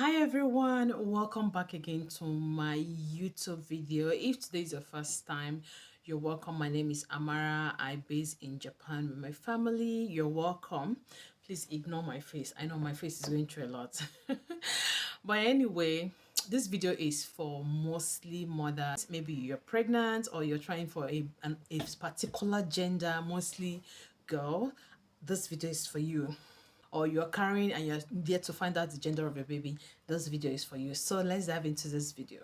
Hi everyone, welcome back again to my YouTube video. If today is your first time, you're welcome. My name is Amara. I base in Japan with my family. You're welcome. Please ignore my face. I know my face is going through a lot. But anyway, this video is for mostly mothers. Maybe you're pregnant or you're trying for a particular gender, mostly girl. This video is for you, or you're carrying and you're there to find out the gender of your baby. This video is for you. So let's dive into this video.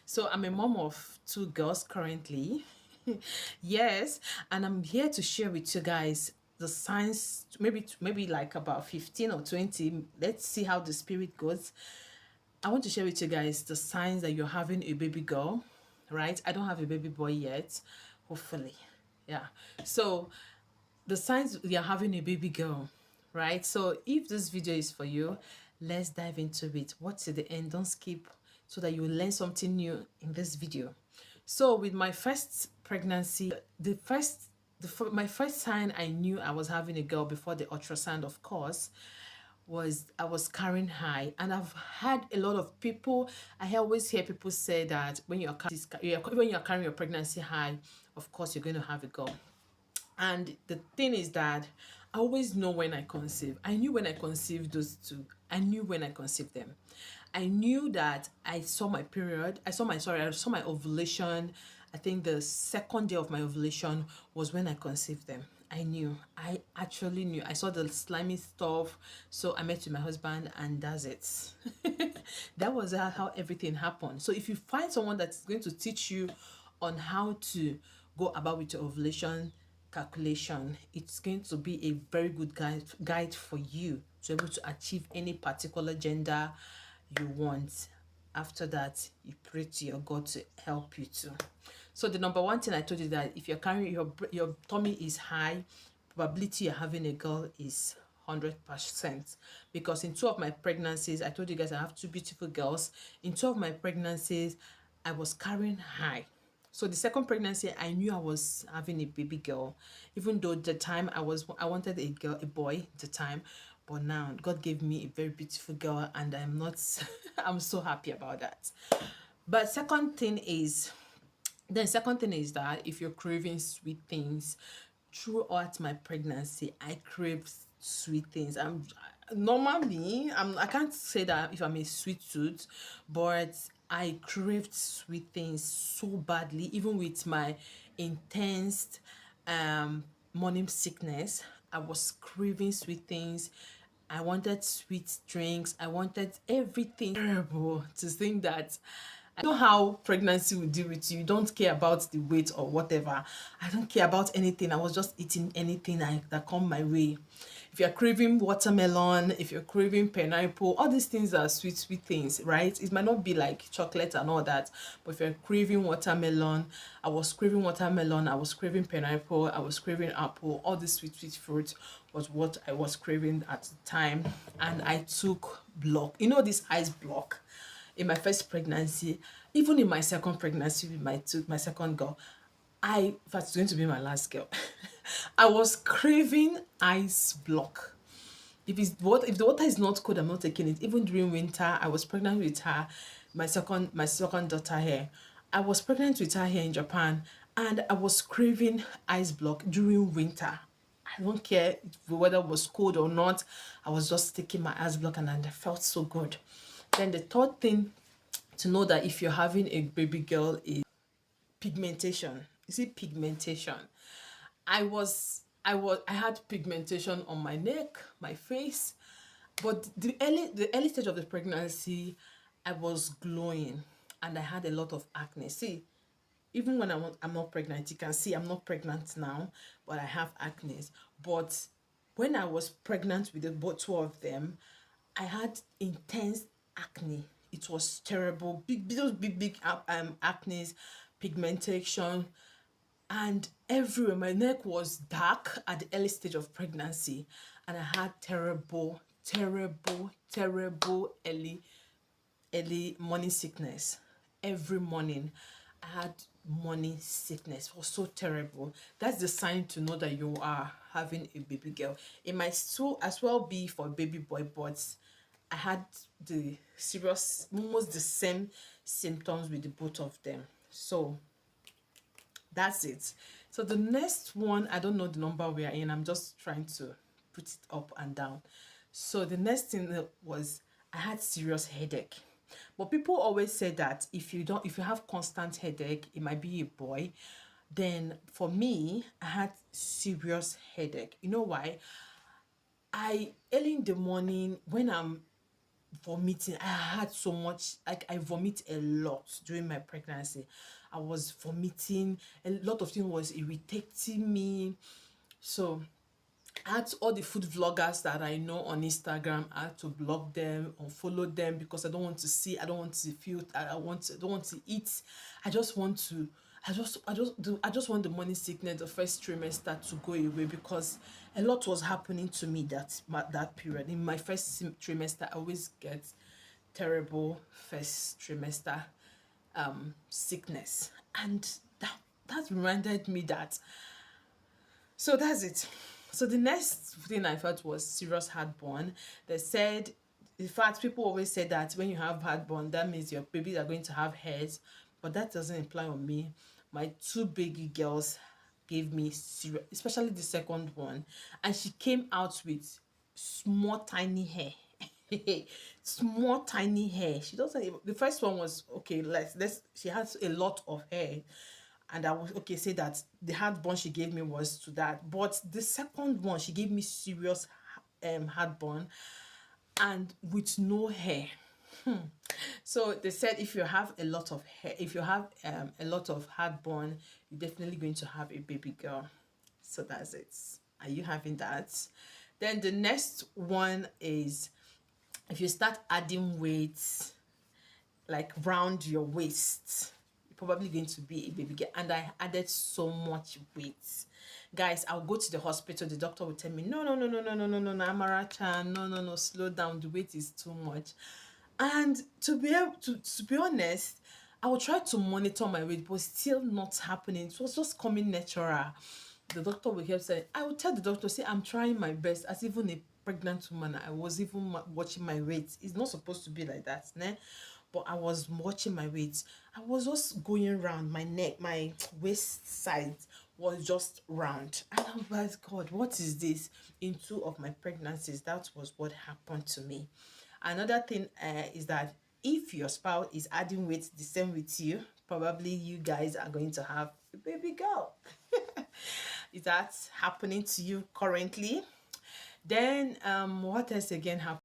So I'm a mom of two girls currently. Yes, and I'm here to share with you guys the signs, maybe like about 15 or 20. Let's see how the spirit goes. I want to share with you guys the signs that you're having a baby girl, right? I don't have a baby boy yet, hopefully. Yeah. So the signs you're having a baby girl, right? So if this video is for you, let's dive into it. What's at the end? Don't skip so that you learn something new in this video. So with my first pregnancy, my first sign I knew I was having a girl before the ultrasound, of course, was I was carrying high. And I've had a lot of people, I always hear people say that when you're carrying your pregnancy high, of course you're going to have a girl. And the thing is that I always know when I conceive. I knew when I conceived those two. I knew when I conceived them. I knew that I saw my period. I saw my ovulation. I think the second day of my ovulation was when I conceived them. I knew. I actually knew. I saw the slimy stuff. So I met with my husband and that's it. That was how everything happened. So if you find someone that's going to teach you on how to go about with your ovulation calculation, it's going to be a very good guide for you to be able to achieve any particular gender you want. After that, you pray to your God to help you too. So the number one thing I told you, that if you're carrying your tummy is high, probability you're having a girl is 100%. Because in two of my pregnancies, I told you guys I have two beautiful girls. In two of my pregnancies, I was carrying high. So the second pregnancy, I knew I was having a baby girl, even though the time I wanted a boy at the time, but now God gave me a very beautiful girl, and I'm not, I'm so happy about that. But second thing is that if you're craving sweet things, throughout my pregnancy, I craved sweet things. I can't say that if I'm a sweet tooth, but I craved sweet things so badly, even with my intense morning sickness. I was craving sweet things. I wanted sweet drinks. I wanted everything. Terrible to think that. I know how pregnancy will deal with you. You don't care about the weight or whatever. I don't care about anything. I was just eating anything that come my way. If you're craving watermelon, if you're craving pineapple, all these things are sweet, sweet things, right? It might not be like chocolate and all that, but if you're craving watermelon, I was craving watermelon, I was craving pineapple, I was craving apple, all these sweet, sweet fruit was what I was craving at the time. And I took block, this ice block in my first pregnancy, even in my second pregnancy with my second girl. In fact, it's going to be my last girl. I was craving ice block. If the water is not cold, I'm not taking it. Even during winter, I was pregnant with her, my second daughter here. I was pregnant with her here in Japan, and I was craving ice block during winter. I don't care if the weather was cold or not. I was just taking my ice block, and I felt so good. Then the third thing to know that if you're having a baby girl is pigmentation. You see, pigmentation. I had pigmentation on my neck, my face, but the early stage of the pregnancy, I was glowing and I had a lot of acne. See, even when I'm not pregnant, you can see I'm not pregnant now, but I have acne. But when I was pregnant with both two of them, I had intense acne. It was terrible. Those big acne, pigmentation, and everywhere. My neck was dark at the early stage of pregnancy, and I had terrible, terrible, terrible early morning sickness. Every morning I had morning sickness. It was so terrible. That's the sign to know that you are having a baby girl. It might still as well be for baby boy, but I had the serious, almost the same symptoms with the both of them. So that's it. So the next one, I don't know the number we are in. I'm just trying to put it up and down. So the next thing was I had serious headache. But people always say that if you have constant headache, it might be a boy. Then for me, I had serious headache. You know why? I early in the morning when I'm vomiting, I had so much, like I vomit a lot during my pregnancy. I was vomiting, a lot of things was irritating me. So I had all the food vloggers that I know on Instagram. I had to block them, unfollow them, because I don't want to see, I don't want to feel, don't want to eat. I just want to, I just want the morning sickness, the first trimester, to go away, because a lot was happening to me that period. In my first trimester, I always get terrible first trimester sickness, and that reminded me that. So that's it. So the next thing I felt was serious heartburn. They said, in fact, people always say that when you have heartburn, that means your babies are going to have heads, but that doesn't apply on me. My two baby girls gave me serious, especially the second one, and she came out with small tiny hair. Small tiny hair. She doesn't even, the first one was okay, let's she has a lot of hair, and I was okay, say that the heartburn she gave me was to that. But the second one, she gave me serious heartburn and with no hair. So they said if you have a lot of hair, if you have a lot of heartburn, you're definitely going to have a baby girl. So that's it. Are you having that? Then the next one is if you start adding weight, like round your waist, you're probably going to be a baby girl. And I added so much weight. Guys, I'll go to the hospital. The doctor will tell me, no, no, no, no, no, no, no, no, no, Amara-chan, no, no, no, slow down. The weight is too much. And to be honest, I will try to monitor my weight, but still not happening. It was just coming natural. The doctor will help say, I will tell the doctor, say, I'm trying my best. As even a pregnant woman, I was even watching my weight. It's not supposed to be like that, né? But I was watching my weight. I was just going round my neck, my waist side was just round. And I was like, God, what is this? In two of my pregnancies, that was what happened to me. Another thing is that if your spouse is adding weight the same with you, probably you guys are going to have a baby girl. Is that happening to you currently? Then what else again happened?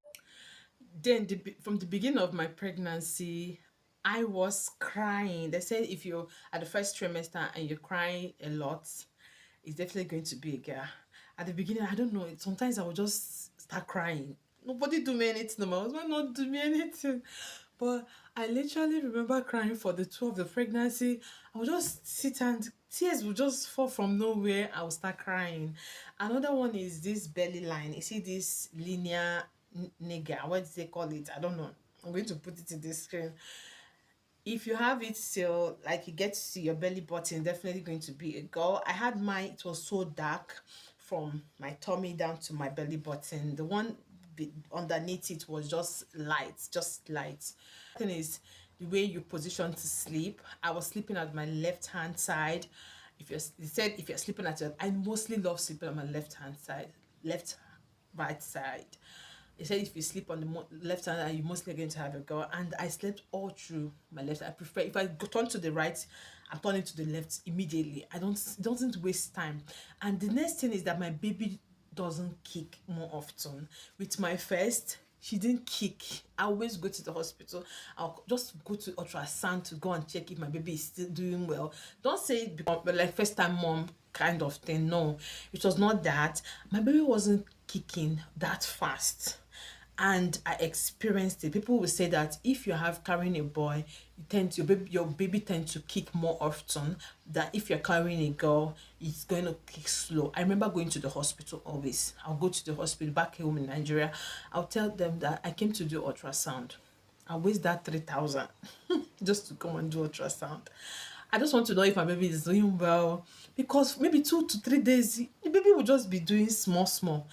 Then from the beginning of my pregnancy, I was crying. They said if you're at the first trimester and you're crying a lot, it's definitely going to be a girl. At the beginning, I don't know, sometimes I would just start crying. Nobody do me anything, my husband not do me anything. But I literally remember crying for the two of the pregnancy. I would just sit and tears would just fall from nowhere. I would start crying. Another one is this belly line. You see this linear nigger, what do they call it? I don't know. I'm going to put it in the screen. If you have it still, like you get to see your belly button, definitely going to be a girl. I had mine, it was so dark from my tummy down to my belly button. The one underneath it was just light. Thing is the way you position to sleep. I was sleeping at my left hand side. If you're sleeping at your, I mostly love sleeping on my left hand side, right side. They said if you sleep on the left hand, you're mostly going to have a girl. And I slept all through my left. I prefer, if I turn to the right, I'm turning to the left immediately. It doesn't waste time. And the next thing is that my baby doesn't kick more often. With my first, she didn't kick. I always go to the hospital. I'll just go to ultrasound to go and check if my baby is still doing well. Don't say it because like first time mom kind of thing. No, it was not that. My baby wasn't kicking that fast. And I experienced it. People will say that if you have carrying a boy, your baby tends to kick more often than if you're carrying a girl, it's going to kick slow. I remember going to the hospital always. I'll go to the hospital back home in Nigeria. I'll tell them that I came to do ultrasound. I'll waste that 3,000 just to come and do ultrasound. I just want to know if my baby is doing well, because maybe 2 to 3 days, the baby will just be doing small.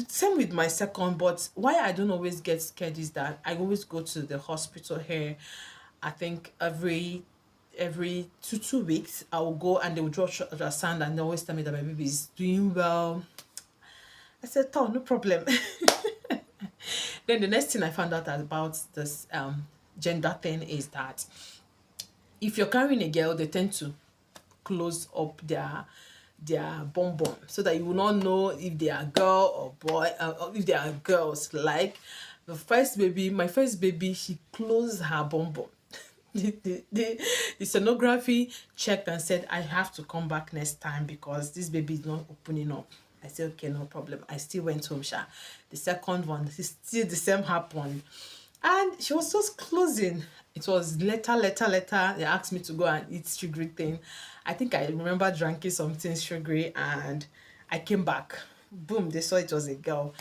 Same with my second, but why I don't always get scared is that I always go to the hospital here. I think every two weeks I will go and they will draw ultrasound and they always tell me that my baby is doing well. I said, oh, no problem. Then the next thing I found out about this gender thing is that if you're carrying a girl, they tend to close up their bum bum so that you will not know if they are girl or boy, or if they are girls. Like my first baby, she closed her bum bum. The sonography checked and said I have to come back next time because this baby is not opening up. I said, okay, no problem. I still went home, sha. The second one, still the same happened. And she was just closing. It was later. They asked me to go and eat sugary thing. I think I remember drinking something sugary and I came back. Boom, they saw it was a girl.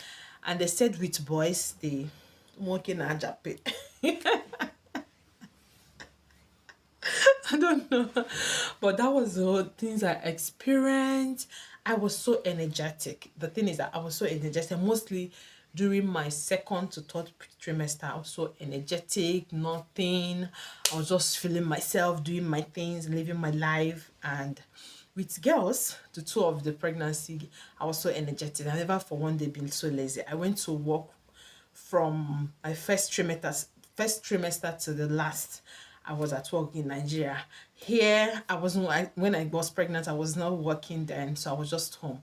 And they said with boys, they working at Japan. I don't know, but that was the things I experienced. I was so energetic. The thing is that I was so energetic, mostly during my second to third trimester. I was so energetic, nothing. I was just feeling myself, doing my things, living my life. And with girls, the two of the pregnancy, I was so energetic. I never for one day been so lazy. I went to work from my first trimester to the last. I was at work in Nigeria. Here, when I was pregnant, I was not working then, so I was just home.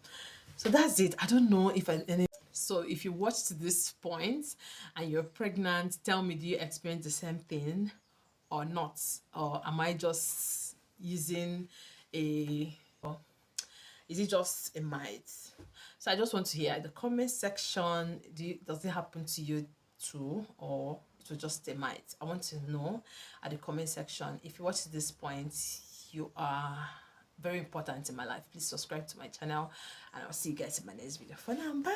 So that's it. I don't know if so if you watched this point and you're pregnant, tell me, do you experience the same thing or not? Or am I just using a, or is it just a myth? So I just want to hear in the comment section, does it happen to you too, or it was just a myth? I want to know at the comment section. If you watch this point, you are very important in my life. Please subscribe to my channel and I'll see you guys in my next video. For now, bye.